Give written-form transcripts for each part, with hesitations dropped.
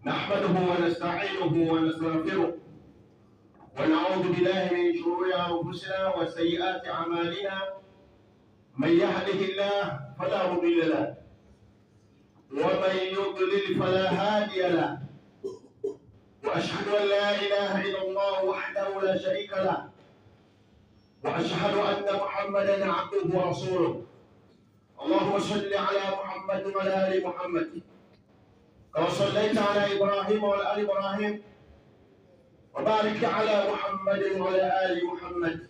نحمده ونستعينه ونستغفره ونعوذ بالله من شرور أنفسنا وسيئات أعمالنا. من يهده الله فلا مضل له ومن يضلل فلا هادي له، وأشهد أن لا إله إلا الله وحده لا شريك له، وأشهد أن محمدا عبده ورسوله. اللهم صل على محمد وعلى آل محمد كما صليت على إبراهيم وعلى آل إبراهيم، وبارك على محمد وعلى آل محمد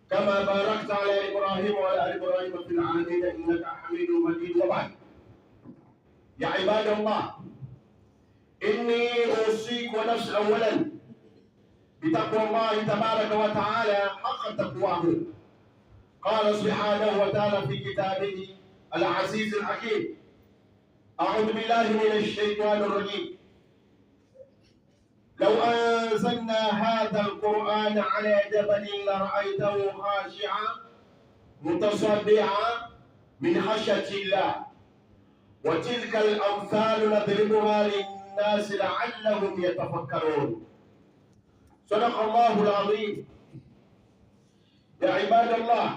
كما باركت على إبراهيم وعلى آل إبراهيم في العالمين إنك حميد مجيد. وبعد، يا عباد الله، إني أوصيك ونفسي أولا بتقوى الله تبارك وتعالى حق تقواه. قال سبحانه وتعالى في كتابه العزيز الحكيم: أعوذ بالله من الشيطان الرجيم. لو أنزلنا هذا القرآن على جبل لرأيته خاشعا متصدعا من خشية الله وتلك الأمثال نضربها للناس لعلهم يتفكرون. صدق الله العظيم. يا عباد الله،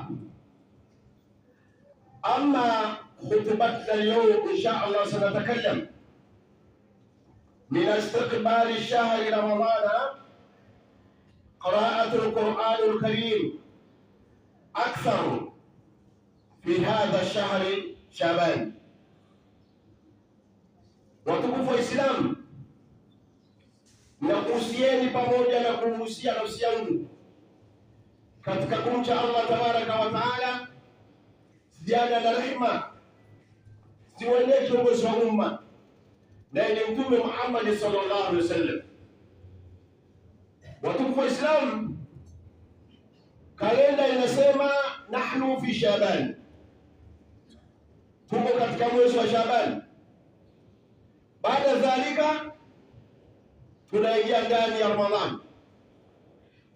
أما خطبتنا اليوم إن شاء الله سنتكلم من استقبال الشهر رمضان، قراءة القرآن الكريم أكثر في هذا الشهر شعبان. Watukufu wa Islam, nakuhusieni pamoja na kuhusia nafsi yangu katika kumcha Allah tabaraka wa taala, ziada na rehema ziwendee kiongozi wa umma naye ni Mtume Muhammad sallallahu alaihi wasallam. Watukufu wa Islam, kalenda inasema nahnu fi Shaban, tuko katika mwezi wa Shaban. Baada dhalika tunaingia ndani ya Ramadhani.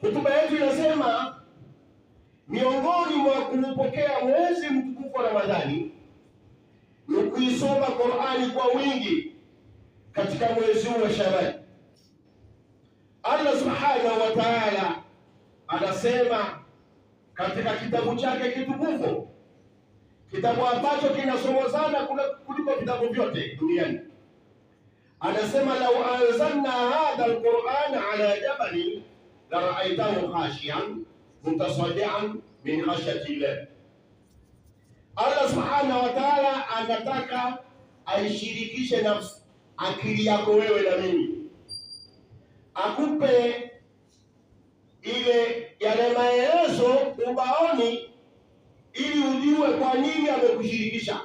Hotuba yetu inasema miongoni mwa kuupokea mwezi mtukufu wa Ramadhani ni kuisoma Qur'ani kwa wingi katika mwezi huu wa Shaban. Allah subhanahu wa ta'ala anasema katika kitabu chake kitukufu, kitabu ambacho kinasomwa sana kuliko vitabu vyote duniani, anasema lau anzalna hadha alqur'ana ala jabali la ra'aytahu khashian mutasaddian min khashyati Allah. Allah subhanahu wa ta'ala anataka aishirikishe nafsi, akili yako wewe na mimi, akupe ile yale maelezo ubaoni ili ujue kwa nini amekushirikisha.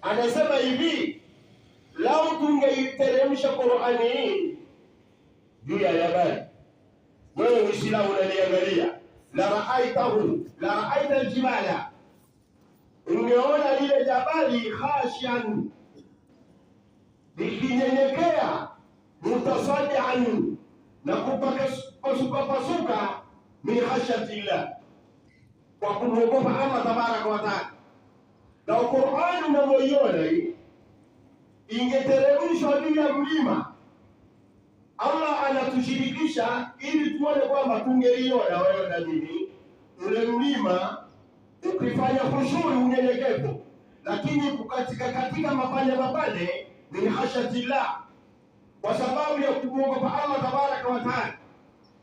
Anasema hivi, lau tungeiteremsha Qur'ani hii juu ya jabali, wewe Muislamu unaniangalia, la ra'aita aljibala, ungeona lile jabali khashian, likinyenyekea, mutasaddian, na kupasuka min khashyati Allah, kwa kumwogopa Allah tabaraka wa taala. Na Qur'ani unayoiona hii ingeteremshwa juu ya mlima, Allah anatushirikisha ili tuone kwamba tungeliona wewe na mimi ule mlima ukifanya khushui, unyenyekevu, lakini katika mapande min khashatillah, kwa sababu ya kumwogopa Allah tabaraka wa taala.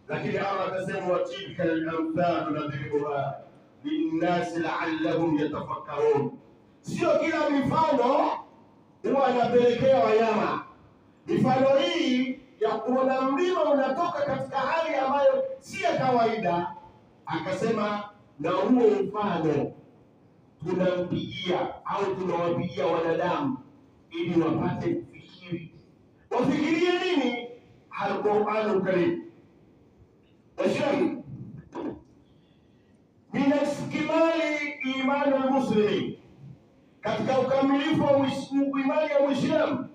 Lakini Allah akasema watilka al-amthal nadribuha linnasi la'allahum yatafakkarun. Sio kila mifano huwa anapelekea wanyama. Mifano hii ya kuona mlima unatoka katika hali ambayo si ya kawaida, akasema na huo mfano tunampigia au tunawapigia wanadamu ili wapate kufikiri. Wafikirie nini? Al-Qur'anul Karim. Washani min istikmali imani al-muslimin, katika ukamilifu wa imani ya Muislamu,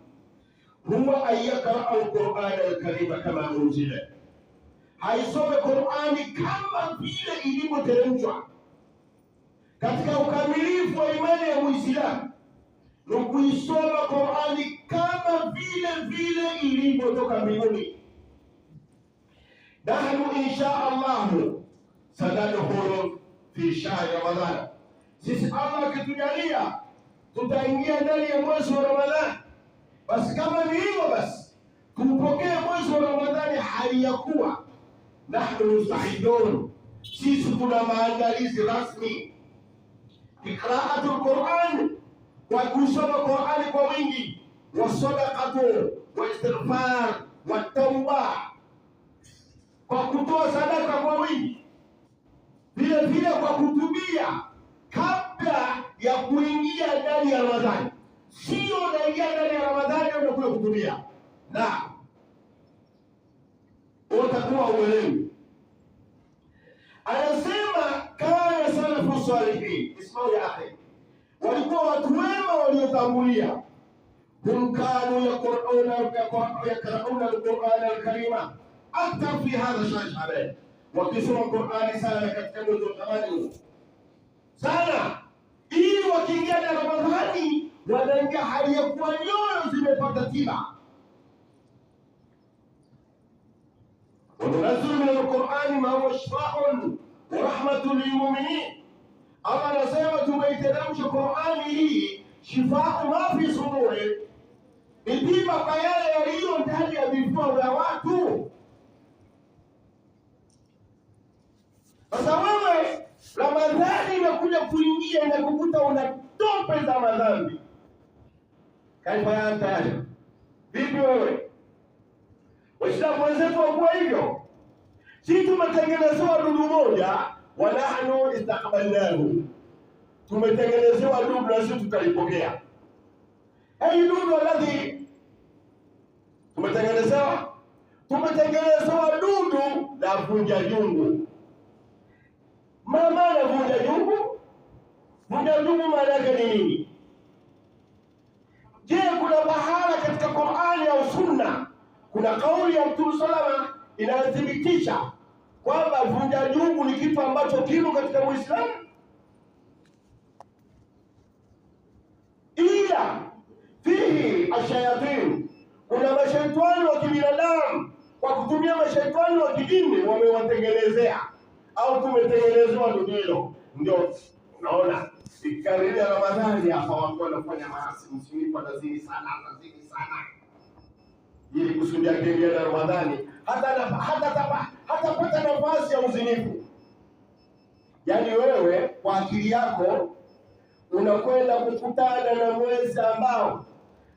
huwa ayakra al-Qur'an al-Karim kama unzila, haisome Qur'ani kama vile ilivyoteremshwa. Katika ukamilifu wa imani ya Muislamu ni kuisoma Qur'ani kama vile ilivyotoka mbinguni. Nahnu insha Allahu sanadkhulu fi shahri Ramadhan, sisi Allah akitujalia tutaingia ndani ya mwezi wa Ramadhani. Basi kama ni hivyo, basi tupokee mwezi wa Ramadhani hali ya kuwa nahnu mustahidun, sisi tuna maandalizi rasmi. Qira'atul Qur'an, kwa kusoma Qur'ani kwa wingi, wa sadaqatu wa istighfar wa tauba, kwa kutoa sadaka kwa wingi, vile vile kwa kutubia kabla ya kuingia ndani ya Ramadhani. Sio unaingia ndani ya Ramadhani unakuja kutubia, na utakuwa uelewi. Anasema kana salafu salihin, ismau ya akhi, walikuwa watu wema waliotangulia, hum kanu yaqra'una al-Qur'ana al-Karima akthar fi hadha shahr, wakisoma Qur'ani sana katika mwezi wa Ramadhani sana, ili wakiingia na Ramadhani wanaingia hali ya kuwa nyoyo zimepata tiba. وننزل من القرآن ما هو شفاء ورحمة للمؤمنين. Allah anasema tumeiteremsha Qur'ani hii shifaa ma fi suduri, ni tiba kwa yale yaliyo ndani ya vifua vya watu. Sasa wewe Ramadhani imekuja kuingia na kukuta una tope za madhambi, kaifa yanta, vipi wewe? Waislamu wenzetu wakuwa hivyo. Sisi tumetengenezewa dudu moja, wa nahnu istakbalnahu, tumetengenezewa dudu na sisi tutalipokea. Hii dudu alladhi tumetengenezewa dudu la vunja jungu. Maana vunja jungu, maana yake ni nini? Je, kuna bahala katika Qur'ani au Sunna kuna kauli ya Mtume salama inayothibitisha kwamba vunja jungu ni kitu ambacho kimo katika Uislamu? Ila fihi ashayatin, kuna mashaitani wa kibinadamu kwa kutumia mashaitani wa kidini wamewatengenezea, au tumetengenezewa ndio. Ndio unaona ikikaribia Ramadhani hapa watu wanafanya maasi, msinifu anazini sana ili kusudia kuingia na Ramadhani, hata pata nafasi ya uzinifu. Yaani wewe kwa akili yako unakwenda kukutana na mwezi ambao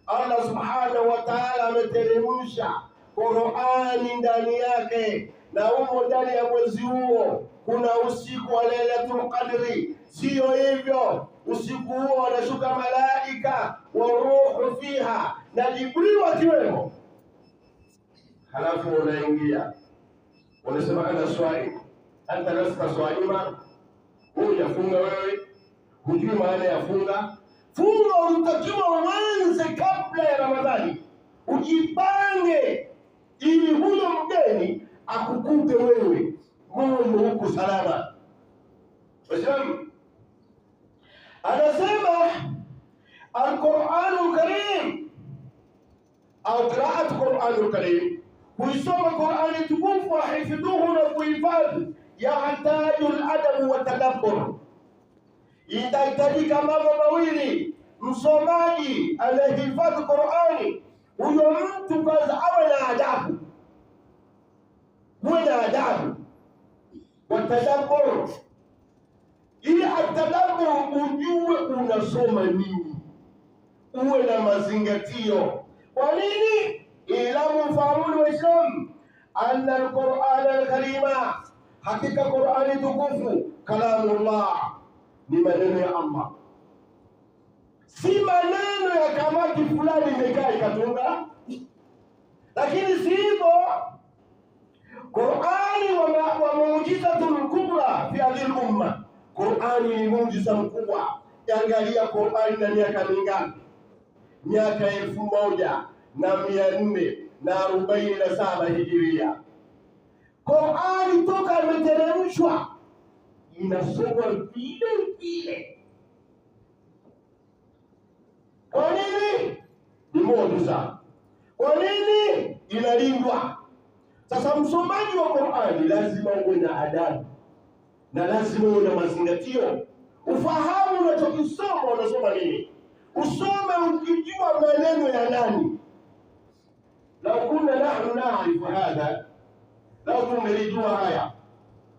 Allah subhanahu wa ta'ala ameteremsha Qur'ani ndani yake, na humo ndani ya mwezi huo kuna usiku wa Lailatul Qadri. Sio hivyo, usiku huo wanashuka malaika wa ruhu fiha na Jibril wakiwemo. Halafu unaingia unasema ana swai, anta lasta swaima, hujafunga wewe, hujui maana ya funga. Funga unatakiwa uanze kabla ya Ramadhani, ujipange ili huyo mgeni akukute wewe moyo huko salama. Waislamu, anasema Al-Qur'anul Karim au qira'at Qur'anul Karim, kuisoma Qur'ani tukufu wa hifdhuhu na kuhifadhi, yahtaju al-adabu wa tadabbur. Itahitajika mambo mawili. Msomaji anahifadhi Qur'ani, huyo mtu kwanza awe na adabu, wa tadabbur. Ili atadabbur, ujue unasoma nini, uwe na mazingatio. Kwa nini? Ilamu fahamu Waislamu anna al-Qur'ana al-Karima, hakika Qur'ani tukufu kalamullah, ni maneno ya Allah, si maneno ya kamati fulani imekaa ikatunga. Lakini si hivyo. Qur'ani wa muujizatul kubra fi hadhihi al-umma, Qur'ani ni muujiza mkubwa. Angalia Qur'ani na miaka mingapi? Miaka 1447 Hijiria. Qur'ani toka imeteremshwa inasomwa vile. Kwa nini? Ni muujiza. Kwa nini? Inalindwa. Sasa msomaji wa Qur'ani lazima uwe na adabu na lazima uwe na mazingatio, ufahamu unachokisoma, unasoma nini, usome ukijua maneno ya nani. Lau kunna nahnu na'rifu hadha, lau tumelijua haya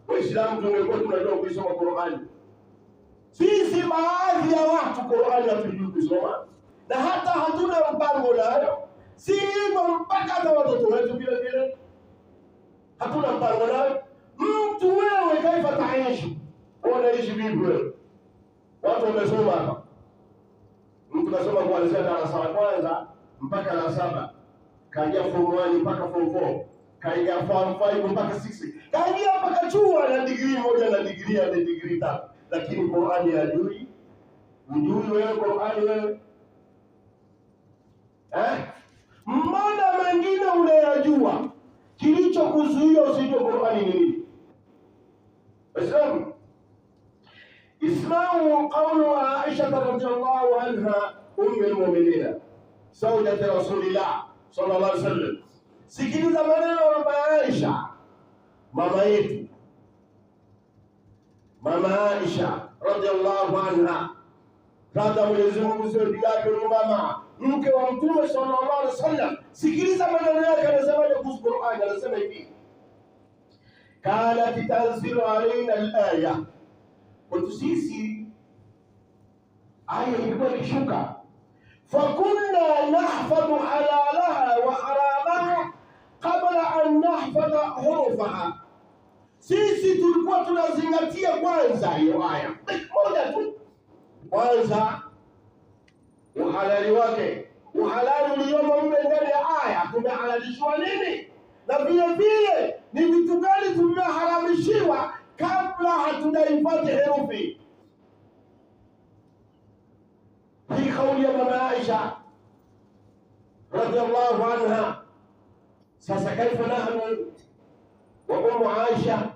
Waislamu tungekuwa tunajua kusoma Qur'ani. Sisi baadhi ya watu Qur'ani hatujui kusoma na hata hatuna mpango nayo, si hivyo mpaka hata watoto wetu vile vile hatuna mpango nayo. Mtu wewe kaifa taishi, unaishi vipi wewe? Watu wamesoma hapa, mtu kasoma kuanzia darasa la kwanza mpaka la 7, kaingia form 1 mpaka form 4, kaingia form 5 mpaka 6, kaingia mpaka chuo na degree moja na degree 3, lakini Qur'ani hajui. Unjui wewe Qur'ani wewe? Mbona mengine unayajua? Kilichokuzuia usijue Qur'ani ni nini? Islamu qawlu Aisha radhiyallahu anha ummul mu'minin zawjati Rasulillah sallallahu alaihi wasallam. Sikiliza maneno ya Aisha, mama yetu, mama Aisha radhiyallahu anha, radha Mwenyezi Mungu ziwe yake, mama mke wa Mtume sallallahu alaihi wasallam. Sikiliza maneno yake, anasema kuhusu Qur'ani, anasema hivi: kanat tanzilu alaina al-aya, kwetu sisi aya ilikuwa ikishuka, fakunna nahfadhu halalaha wa haramaha qabla an nahfadha hurufaha. Sisi tulikuwa tunazingatia kwanza hiyo aya moja tu, kwanza uhalali wake, uhalali uliomo mle ndani ya aya, tumehalalishwa nini na vile vile ni vitu gani tumeharamishiwa kabla hatujahifadhi herufi. Hii kauli ya mama Aisha radhiallahu anha. Sasa kaifa nahnu wa ummu Aisha,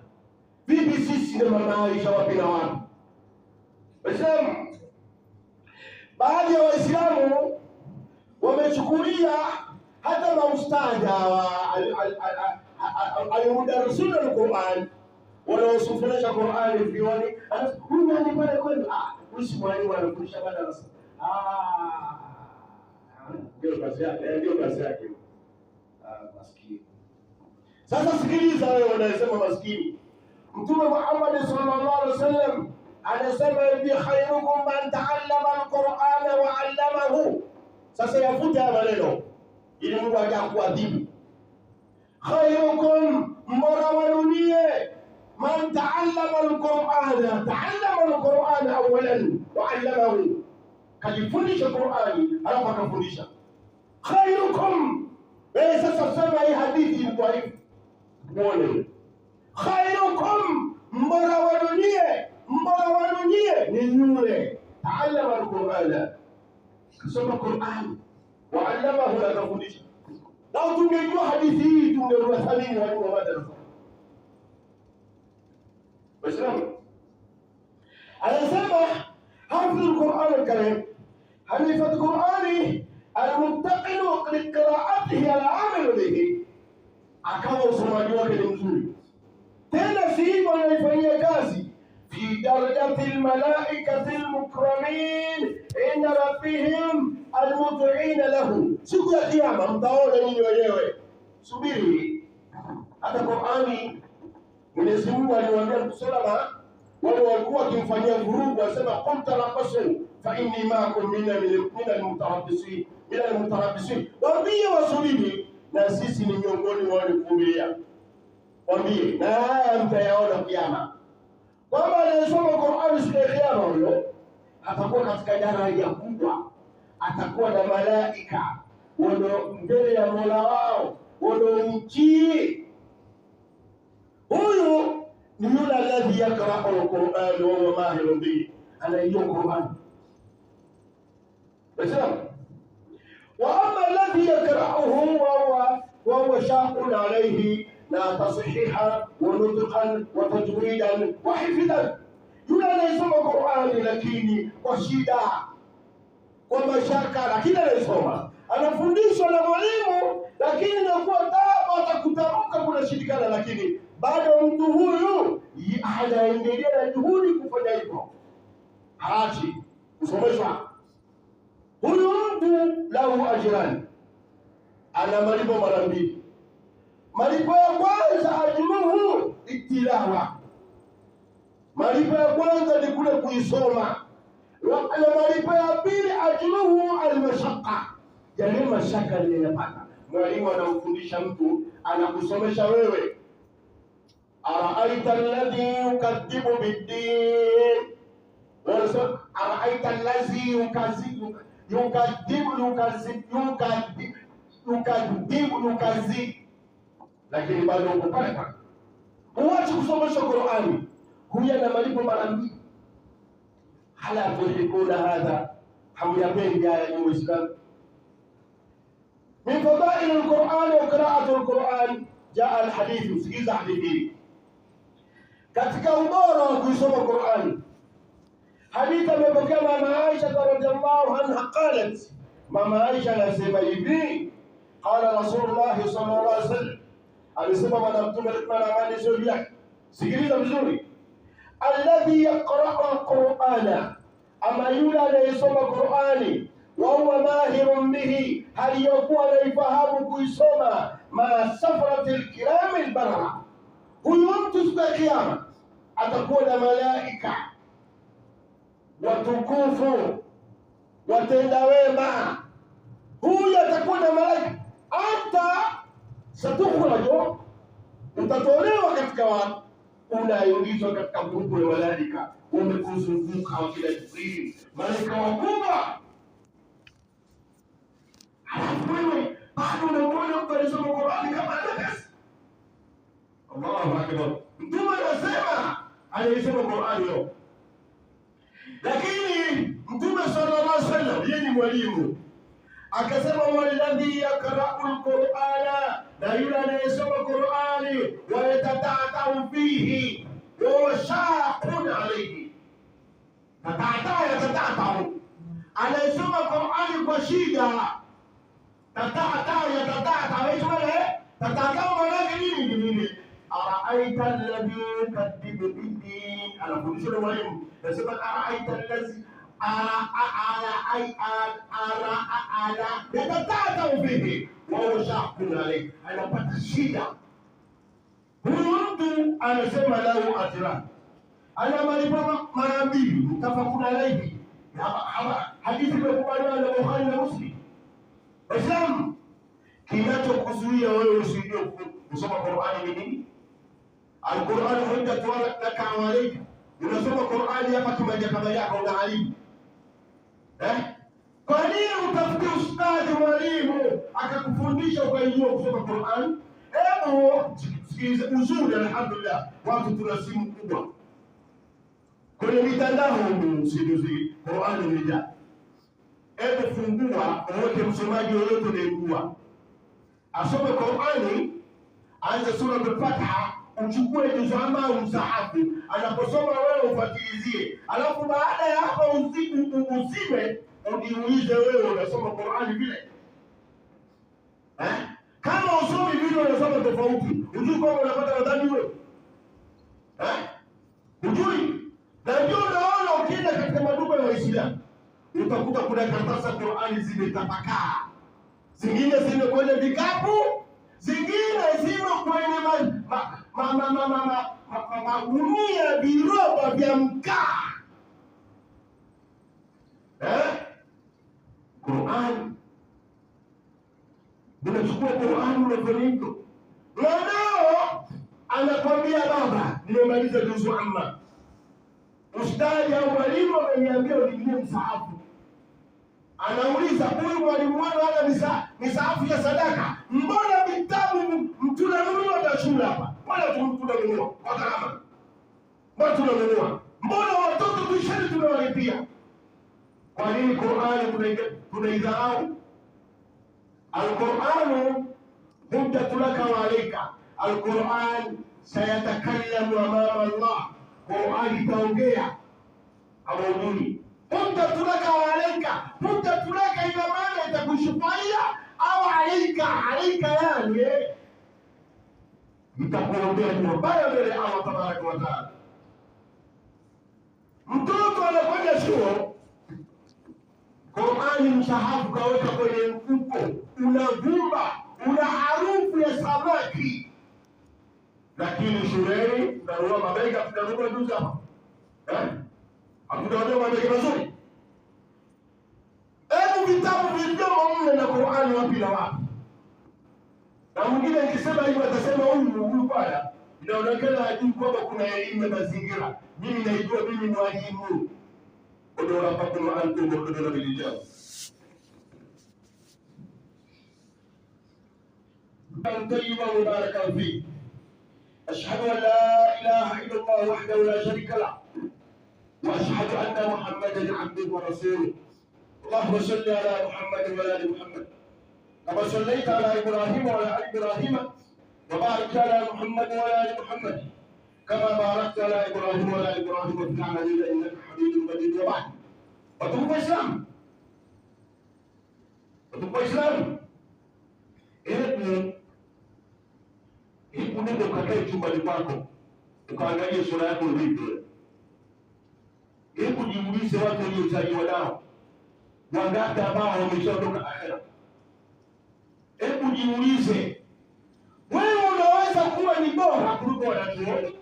vipi sisi na mama Aisha, wapi na wapi? Waislamu, baadhi ya Waislamu wamechukulia hata maustadha al-mudarrisuna al-Qur'an, wanaosomesha Qur'ani vioni, huyu nani pale kwenu? Huyu mwalimu anafundisha madarasa. Ndio kazi yake. Maskini. Sasa sikiliza wewe unasema maskini. Mtume Muhammad sallallahu alaihi wasallam anasema hivi: khairukum man ta'allama al-Qur'ana wa 'allamahu. Sasa yafuta maneno ili Mungu aje kuadhibu. Khairukum, mbora wa dunia, man ta'allama al-Qur'ana awalan wa 'allamahu, kajifundisha Qur'ani alafu akafundisha. Khairukum, sasa sema hii hadithi ni dhaifu. Muone, khairukum, mbora wa dunia ni yule ta'allama al-Qur'ana, kusoma Qur'ani wa 'allamahu, na kafundisha. Lau tungejua hadithi hii tungewasalini watu wa madrasa. Waislamu, anasema hafidh al-Qur'an al-Karim, hafidh al-Qur'ani al-muttaqilu liqira'atihi al-'amil bihi, akawa usomaji wake ni mzuri, tena si hivyo anaifanyia kazi. في درجة الملائكة المكرمين عند ربهم المطيعين له. siku ya kiyama mtaona nyinyi wenyewe, subiri. Hata Qur'ani Mwenyezi Mungu aliwaambia kusoma, wale walikuwa wakimfanyia vurugu, wasema qul tarabbasu fa inni ma'akum min al-mutarabbisin. Waambie wasubiri, na sisi ni miongoni mwa wale kuvumilia. Waambie, na haya mtayaona kiyama, kwamba anayesoma Qur'ani siku ya kiyama huyo atakuwa katika daraja kubwa, atakuwa na malaika wao mbele ya Mola wao wanaomtii. Huyu ni yule alladhi yaqra'u al-Qur'an wa huwa mahirun bihi, anajua Qur'an. Wasalam. Wa amma alladhi yaqra'uhu wa huwa shaqun alayhi la tashiha wa nutqan wa tajwidan wa hifdhan, yule anayesoma Qur'ani lakini kwa shida, kwa mashaka, lakini anayesoma, anafundishwa na mwalimu lakini inakuwa tabu atakutamka kunashindikana, lakini bado mtu huyu anaendelea na juhudi kufanya hivyo, haachi kusomeshwa. Huyu mtu lahu ajirani, ana malipo mara mbili. Malipo ya kwanza ajruhu itilawa, malipo ya kwanza ni kule kuisoma. Na malipo ya pili ajruhu almashaqqa, yale mashaka aliyopata. Mwalimu anamfundisha mtu, anakusomesha wewe. Araaita alladhi yukadhibu bid-din, araaita alladhi yukadhibu, lakini bado uko pale pale, huachi kusomesha Qur'ani. Huyu ana malipo mara mbili. Hala tuhibuna hadha, hamyapendi haya ni Uislamu. Min fadail al-Qur'an wa qira'atu al-Qur'an jaa al-hadith, sikiza hadithi katika ubora wa kusoma Qur'ani. Hadithi amepokea mama Aisha radhiallahu anha qalat, mama Aisha anasema hivi, qala Rasulullah sallallahu alaihi wasallam, alisema bwana Mtume na amani zuri yake. Sikiliza vizuri, alladhi yaqra'u al-Qur'ana, ama yule anayesoma Qur'ani, wa huwa mahirun bihi, hali yakuwa anaifahamu kuisoma, ma safaratil kiramil barara, huyu mtu siku ya kiyama atakuwa na malaika watukufu watenda wema. Huyu atakuwa na malaika, hata satukhraju, utatolewa katika watu, unaingizwa katika grupu ya malaika, umekuzunguka wakila Jibril, malaika wakubwa. Halafu wewe bado unaona mtu anasoma Qur'ani kama anakasi. Allahu akbar. Mtume anasema anayesoma Qur'ani leo, lakini Mtume sallallahu alaihi wasallam yeye ni mwalimu, akasema walladhi yaqra'u al-Qur'ana, na yule anayesoma Qur'ani wa yatata'u fihi wa huwa shaqun alayhi. Yatata'u, anayesoma Qur'ani kwa shida. Yatata'u maana nini? Araaita alladhi yukadhibu bid-din, anafundisha mwalimu, nasema araaita alladhi yatata'u fihi wa huwa shaqun alayhi, anapata shida. Huyu mtu anasema lahu ajran, ana malipo mara mbili, mtafakuna alayhi. Hadithi imekubaliwa na Bukhari na Muslim. Islam, kinachokuzuia wewe usije kusoma Qur'ani ni nini? Al-Qur'an hujjatun laka wa alayka. Unasoma Qur'ani hapa kama yako una alimu. Kwa nini utafute ustadi mwalimu akakufundisha ukajua kusoma Qur'ani? Hebu sikiliza uzuri, alhamdulillah, watu tuna simu kubwa kwenye mitandao, msiduzi Qur'ani imejaa. Hebu fungua wote, msomaji yoyote unaijua asome Qur'ani, anza sura al-Fatiha, uchukue juzu ama msahafu, anaposoma wewe ufuatilizie, alafu baada ya hapo usime ujiulize wewe unasoma Qur'ani vile. Kama usomi vile unasoma tofauti, ujui kwamba unapata madhambi wewe? Ujui? Na ndio unaona ukienda katika maduka ya Waislamu utakuta kuna karatasi za Qur'ani zimetapakaa, zingine zime kwenye vikapu, zingine zimo kwenye magunia, viroba vya mkaa. Qur'ani, unachukua Qur'ani unafanya hivyo. Mwanao anakwambia baba, nimemaliza juzu amma. Ustadi au mwalimu ameniambia niingie msahafu. Anauliza, huyu mwalimu wenu ana misaafu ya sadaka, mbona vitabu tunanunua na shule hapa? Mbona tunanunua kwa gharama? Mbona tunanunua? Mbona watoto tuisheni tunawalipia? Kwa nini Qur'ani tunaidharau? Al-Qur'anu hujjatun laka wa alayka. Al-Qur'an sayatakallamu amama Allah, Qur'ani itaongea hawaujui. Hujjatun laka wa alayka, hujjatun laka ina maana itakushufaia, au alayka yani nisamehe, nitakuombea dua mbaya mbele ya Allah tabaraka wa taala. Mtoto anakwenda chuo, Qur'ani msahafu kaweka kwenye mfuko, unavumba, una harufu ya samaki, lakini shuleni tunarua mabega, tunarua juzi hapa hakunaondoa mabega mazuri. Hebu vitabu vilivyomo mle na Qur'ani wapi na wapi? Na mwingine nikisema hivyo atasema huyu bwana inaonekana hajui kwamba kuna elimu ya mazingira. Mimi naijua, mimi ni mwalimu. Odora pakunu antum odora bilijao. طيبا مباركا فيه. أشهد أن لا إله إلا الله وحده لا شريك له وأشهد أن محمدا عبده ورسوله. اللهم صل على محمد وعلى آل محمد كما صليت على إبراهيم وعلى آل إبراهيم وبارك على محمد وعلى آل محمد كما باركت على إبراهيم وعلى آل إبراهيم في العالمين إنك حميد مجيد. وبعد وتوب إسلام hebu nenda ukakae chumbani kwako ukaangalia sura yako ilivyo. Hebu jiulize, watu waliozaliwa nao wangapi ambao wameshaondoka akhera? Hebu jiulize, wewe unaweza kuwa ni bora kuliko wanachuoni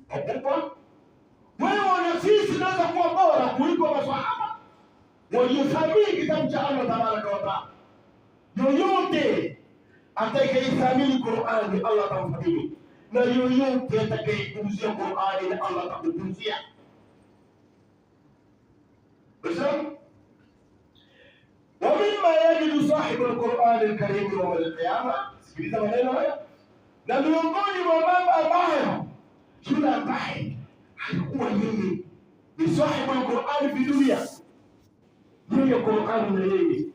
wakubwa? Wewe na sisi tunaweza kuwa bora kuliko maswahaba waliothamini kitabu cha Allah tabaraka wa taala. Yoyote atakayeithamini Qur'ani Allah atamthamini, na yoyote atakayepuuzia Qur'ani na Allah atakupuuzia. ومما يجد صاحب القرآن الكريم يوم القيامة، sikiliza maneno haya, na miongoni mwa mambo ambayo yule ambaye alikuwa yeye ni sahibu al-Qur'an fi dunia, yeye Qur'an na yeye.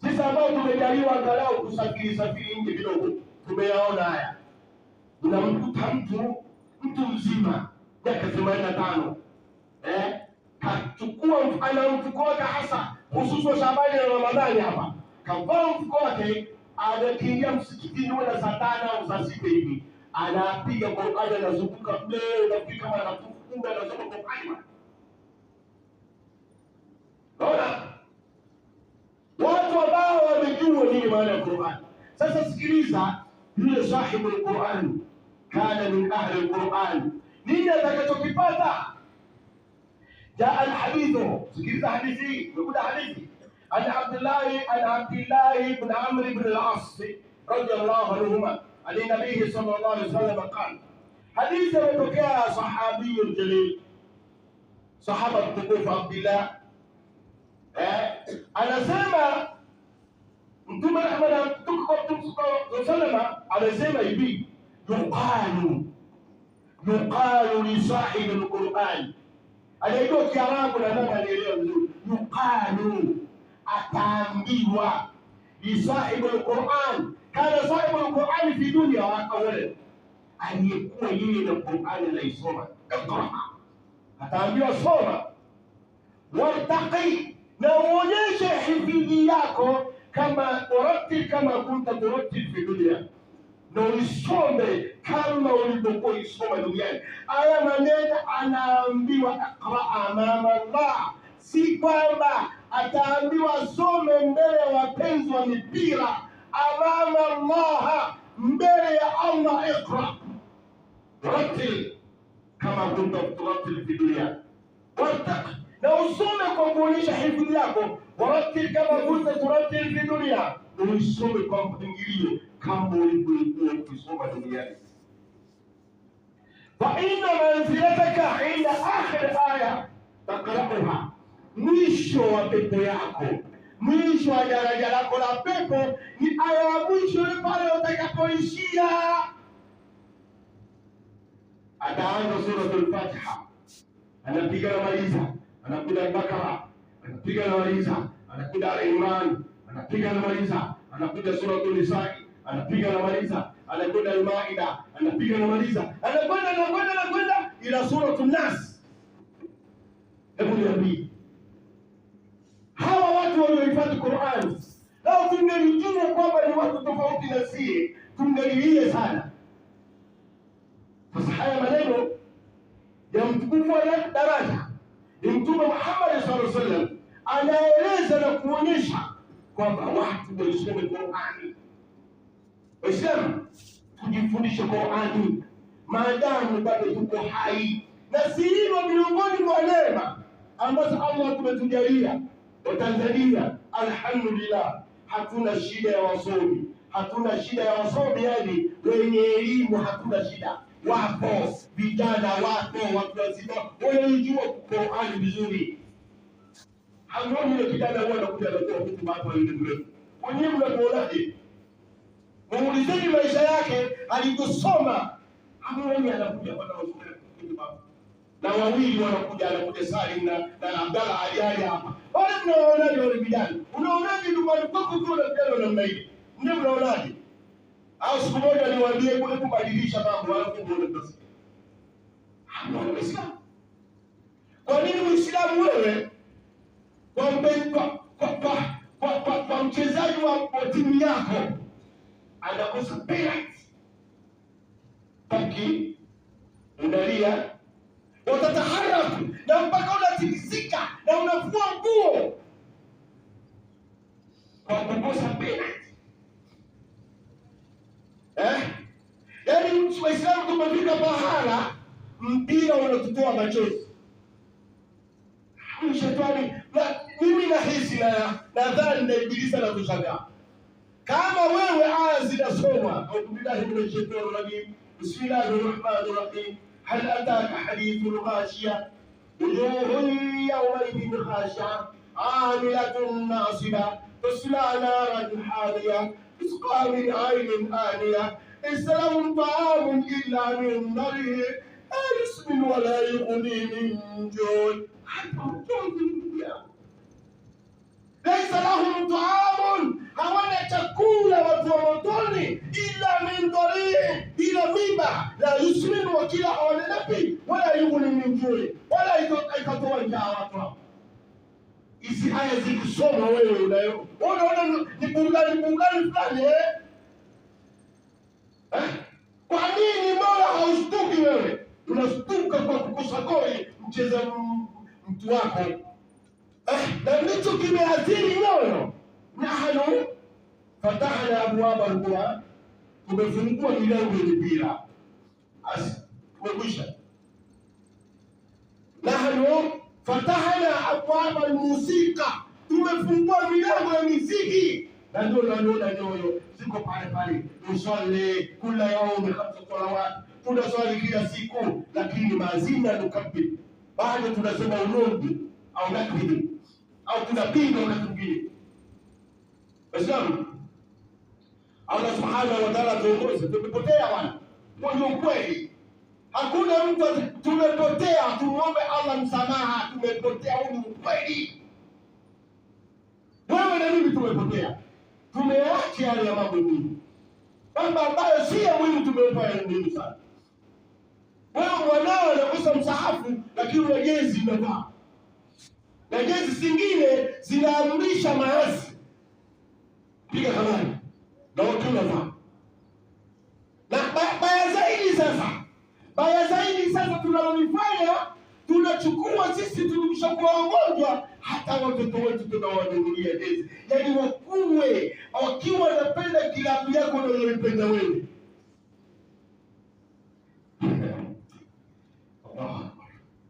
Sisi ambao tumejaliwa angalau kusafiri nje kidogo, tumeyaona haya. Unamkuta mtu mzima miaka 85 kachukua ana mfuko wake hasa hususan Shabani na Ramadhani hapa, kavaa mfuko wake, anakiingia msikitini wala saa 5 au saa 6 hivi, anapiga Qur'ani, anazunguka mbele, anafika kama anafunga, anasoma Qur'ani. Naona watu ambao wamejua nini maana ya Qur'ani. Sasa sikiliza, yule sahibu al-Qur'an kana min ahli al-Qur'an, nini atakachokipata? جاء الحديث، سكيزة حديثي، نقول حديثي عن عبد الله بن عمرو بن العاص رضي الله عنهما عن النبي صلى الله عليه وسلم قال، حديث يتوكا صحابي الجليل صحابة التقوف عبد الله anasema Mtume Muhammad anasema hivi, yuqalu li sahibi al-Qur'an. Anajua Kiarabu na nani anaelewa vizuri. Yuqalu, ataambiwa, li sahibi al-Qur'an, kana sahibi al-Qur'an fi dunya wa awwala, aliyekuwa yeye na Qur'an anaisoma, iqra, ataambiwa soma, wartaqi, na uonyeshe hifadhi yako kama urattil kama kunta turattil fi dunya, na uisome kama ulivyokuwa isoma duniani. Haya maneno anaambiwa iqra amama Allah, si kwamba ataambiwa some mbele ya wapenzi wa mipira. Amama Allah, mbele ya Allah, iqra urattil kama kunta turattil fi dunya wartaqi, na usome kwa kuonyesha hifadhi yako. Warattil kama kunta turattil fi dunya, usome kwa mpangilio kama ulivyokuwa ukisoma duniani. Fa inna manzilataka ila akhir aya takra'uha, mwisho wa pepo yako, mwisho wa daraja lako la pepo ni aya ya mwisho pale utakapoishia. Ataanza suratul Fatiha, anapiga na maliza, anakuja Al-Baqara, anapiga na maliza, anakuja Al-Imran, anapiga na maliza, anakuja suratul Nisa, anapiga na maliza, anakwenda Al-Maida, anapiga na maliza, anakwenda ila suratul Nas. Hebu niambie, hawa watu waliohifadhi Qur'an Lao tungelijua kwamba ni watu tofauti na sie, tungelilie sana. Sasa haya maneno ya mtukufu wa daraja ni Mtume Muhammad sallallahu alaihi wasallam anaeleza na kuonyesha kwamba watu waisome Qur'ani. Waislamu tujifundishe Qur'ani maadamu bado tuko hai, na si hilo miongoni mwa neema ambazo Allah tumetujalia Watanzania. Alhamdulillah, hatuna shida ya wasomi, hatuna shida ya wasomi, yani wenye elimu hatuna shida. Wapo vijana, wapo watu wazima wanajua Qur'ani vizuri. Hamuoni ile kijana huwa anakuja anatoa hutuba hapo ile mrefu. Wenyewe mnamuonaje? Muulizeni maisha yake alivyosoma. Hamuoni anakuja kwa hutuba. Na wawili wanakuja, anakuja Salim na Abdalla Ali hapa. Wale mnaonaje wale vijana? Unaonaje nyumbani kwako kwa vijana namna ile? Ndio mnaonaje? Au siku moja niwaambie kule kubadilisha mambo alafu muone basi. Hamuoni Muislamu? Kwa nini Muislamu wewe kwa mchezaji wa timu yako anakosa penalty, paki unalia, watataharaku na mpaka unatikisika na unafua nguo kwa kukosa penalty? Yaani Waislamu tumefika pahala mpira unatutoa machozi. Shetani, mimi nahisi nadhani na Ibilisi anatushangaa. Kama wewe aya zinasoma, au billahi minash shaitani rajim, bismillahir rahmanir rahim, hal ataka hadithul ghashiya, wujuhun yawmaidhin khashi'a, amilatun nasiba, tasla naran hamiya, tusqa min 'aynin aniya, laysa lahum ta'amun illa min dharin, ismin wa la yughni min ju'. Laisa lahum ta'amun, hawana chakula watu wa motoni, illa min dharin, ila miba, la yusmin, wa kila hawalepi, wala yughni min ju', wala ikatoa njaa watu hao. Hizi aya zikisoma wewe unaona ni burudani fulani Kwa nini Mola haushtuki wewe? Unastuka kwa kukosa goli mcheza mtu wako. Na ndicho kimeathiri nyoyo. Nahnu fatahna abwaba al-Qur'an, tumefungua milango ya mpira. Tumekwisha. Nahnu fatahna abwaba al-musika, tumefungua milango ya muziki. Na ndio naona nyoyo ziko pale. Tuswali kila yaumi 5 salawat, tunaswali kila siku, lakini mazina nukabir, bado tunasema urongo au nakbiri au tunapinga wakati mwingine. Waislamu, Allah subhanahu wa ta'ala tuongoze. Tumepotea wana, ndio kweli. Hakuna mtu tumepotea, tumuombe Allah msamaha, tumepotea. Huu kweli. Wewe na mimi tumepotea, tumeacha yale ya mambo mengi, mambo ambayo si ya muhimu tumeupa ya muhimu sana. Wewe mwanao anakosa msahafu, lakini una jezi unavaa, na jezi zingine zinaamrisha maasi, piga kamari na watu unavaa. Na baya zaidi sasa tunalolifanya, tunachukua sisi tulikishakuwa wagonjwa, hata watoto wetu tunawanunulia jezi. Yaani wakuwe wakiwa wanapenda kilabu yako na unapenda wewe.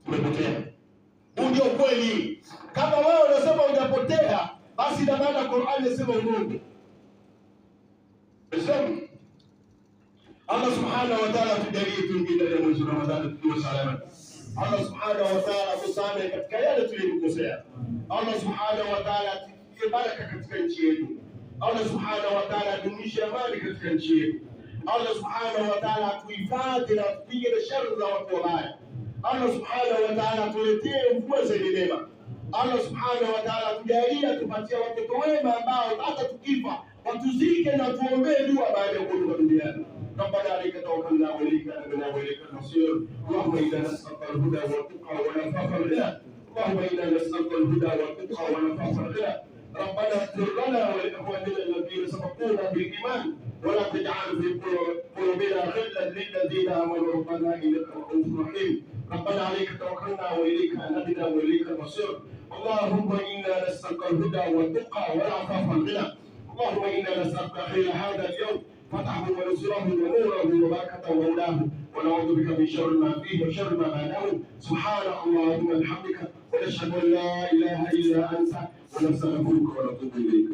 Umepotea. Ndio kweli. Kama wewe unasema hujapotea, basi na maana Qur'an inasema uongo. Bismillah. Allah subhanahu wa ta'ala tujalie tuingie ndani ya mwezi wa Ramadhani tukiwa salama. Allah subhanahu wa ta'ala tusamehe katika yale tuliyokosea. Allah subhanahu wa ta'ala atutie baraka katika nchi yetu. Allah subhanahu wa ta'ala adumishe amani katika nchi yetu. Allah subhanahu wa ta'ala atuhifadhi na atupige na shari za watu wabaya. Allah subhanahu wa ta'ala atuletee mvua zenye neema. Allah subhanahu wa ta'ala atujalie, tupatie watoto wema ambao hata tukifa watuzike na tuombee dua baada ya kuondoka duniani. ربنا عليك توكلنا واليك انبنا واليك المصير. اللهم انا نسالك الهدى والتقى والعفاف والغنى. اللهم انا نسالك الهدى والتقى والعفاف والغنى. ربنا اغفر لنا ولإخواننا الذين سبقونا بالإيمان ولا تجعل في قلوبنا غلا للذين آمنوا ربنا إنك رؤوف رحيم. ربنا عليك توكلنا وإليك أنبنا وإليك المصير. اللهم إنا نسألك الهدى والتقى والعفاف والغنى. اللهم إنا نسألك خير هذا اليوم، فتحه ونصره ونوره وبركته وهداه، ونعوذ بك من شر ما فيه وشر ما بعده. سبحانك اللهم وبحمدك ونشهد أن لا إله إلا أنت ونستغفرك ونتوب إليك.